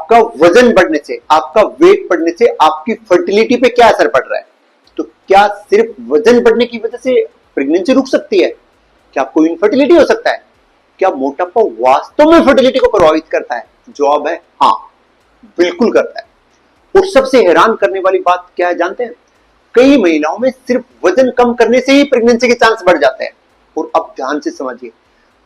आपका वजन बढ़ने से, आपका वेट बढ़ने से आपकी फर्टिलिटी पे क्या असर पड़ रहा है? तो क्या सिर्फ वजन बढ़ने की वजह से प्रेगनेंसी रुक सकती है? क्या आपको इनफर्टिलिटी हो सकता है? क्या मोटापा वास्तव में फर्टिलिटी को प्रभावित करता है? जवाब है हाँ, बिल्कुल करता है। और सबसे हैरान करने वाली बात क्या है जानते हैं? कई महिलाओं में सिर्फ वजन कम करने से ही प्रेगनेंसी के चांस बढ़ जाते हैं। और अब ध्यान से समझिए,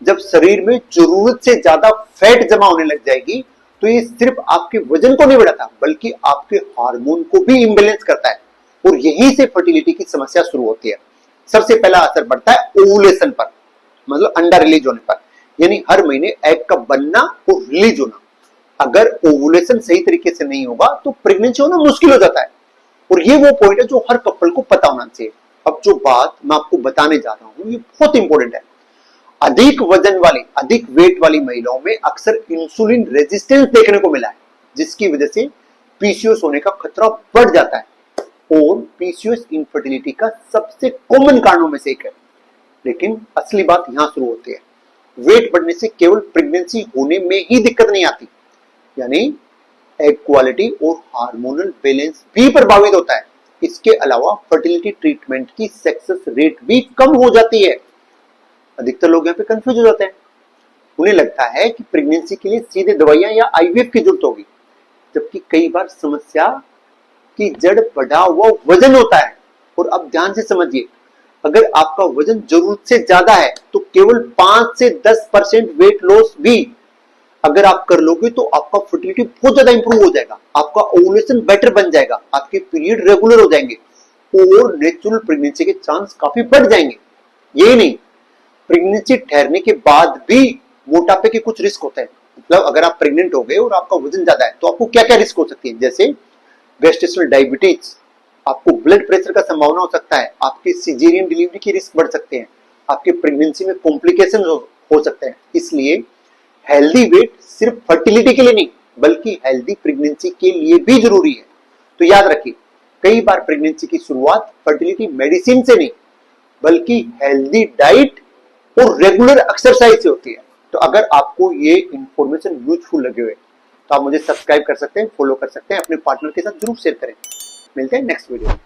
जब शरीर में जरूरत से ज्यादा फैट जमा होने लग जाएगी तो ये सिर्फ आपके वजन को नहीं बढ़ाता बल्कि आपके हार्मोन को भी इम्बैलेंस करता है और यहीं से फर्टिलिटी की समस्या शुरू होती है। सबसे पहला असर पड़ता है ओवुलेशन पर, मतलब अंडा रिलीज होने पर, यानी हर महीने एग का बनना और रिलीज होना। अगर ओवुलेशन सही तरीके से नहीं होगा तो प्रेगनेंसी होना मुश्किल हो जाता है। और ये वो पॉइंट है जो हर कपल को पता होना चाहिए। अब जो बात मैं आपको बताने जा रहा हूं ये बहुत इंपॉर्टेंट है। अधिक वजन वाली, अधिक वेट वाली महिलाओं में अक्सर इंसुलिन रेजिस्टेंस देखने को मिला है, जिसकी वजह से पीसीओएस होने का खतरा बढ़ जाता है। और पीसीओएस इनफर्टिलिटी का सबसे कॉमन कारणों में से एक है। लेकिन असली बात यहां शुरू होती है। वेट बढ़ने से केवल प्रेगनेंसी होने में ही दिक्कत नहीं आती, यानी एग क्वालिटी और हार्मोनल बैलेंस भी प्रभावित होता है। इसके अलावा फर्टिलिटी ट्रीटमेंट की सक्सेस रेट भी कम हो जाती है। अधिकतर लोग यहाँ पे कंफ्यूज हो जाते हैं। उन्हें लगता है कि प्रेगनेंसी के लिए सीधे दवाइयां या आईवीएफ की जरूरत होगी, जबकि कई बार समस्या की जड़ बढ़ा हुआ वजन होता है। और अब ध्यान से समझिए, अगर आपका वजन जरूरत से ज्यादा है तो केवल 5 से 10% वेट लॉस भी अगर आप कर लोगे तो आपका फर्टिलिटी बहुत ज्यादा इंप्रूव हो जाएगा, आपका ओवुलेशन बेटर बन जाएगा, आपके पीरियड रेगुलर हो जाएंगे और नेचुरल प्रेगनेंसी के चांस काफी बढ़ जाएंगे। यही नहीं, प्रेगनेंसी ठहरने के बाद भी मोटापे के कुछ रिस्क होते हैं। मतलब अगर आप प्रेग्नेंट हो गए और आपका वजन ज्यादा है तो आपको क्या क्या रिस्क हो सकती है, जैसे गेस्टेशनल डायबिटीज, आपको ब्लड प्रेशर का संभावना हो सकता है, आपके सिजेरियन डिलीवरी के रिस्क बढ़ सकते हैं, आपके प्रेगनेंसी में कॉम्प्लिकेशन हो सकते हैं। इसलिए हेल्दी वेट सिर्फ फर्टिलिटी के लिए नहीं बल्कि हेल्दी प्रेगनेंसी के लिए भी जरूरी है। तो याद रखिए, कई बार प्रेगनेंसी की शुरुआत फर्टिलिटी मेडिसिन से नहीं बल्कि हेल्दी डाइट और रेगुलर एक्सरसाइज से होती है। तो अगर आपको ये इंफॉर्मेशन यूजफुल लगे हुए तो आप मुझे सब्सक्राइब कर सकते हैं, फॉलो कर सकते हैं, अपने पार्टनर के साथ जरूर शेयर करें। मिलते हैं नेक्स्ट वीडियो में।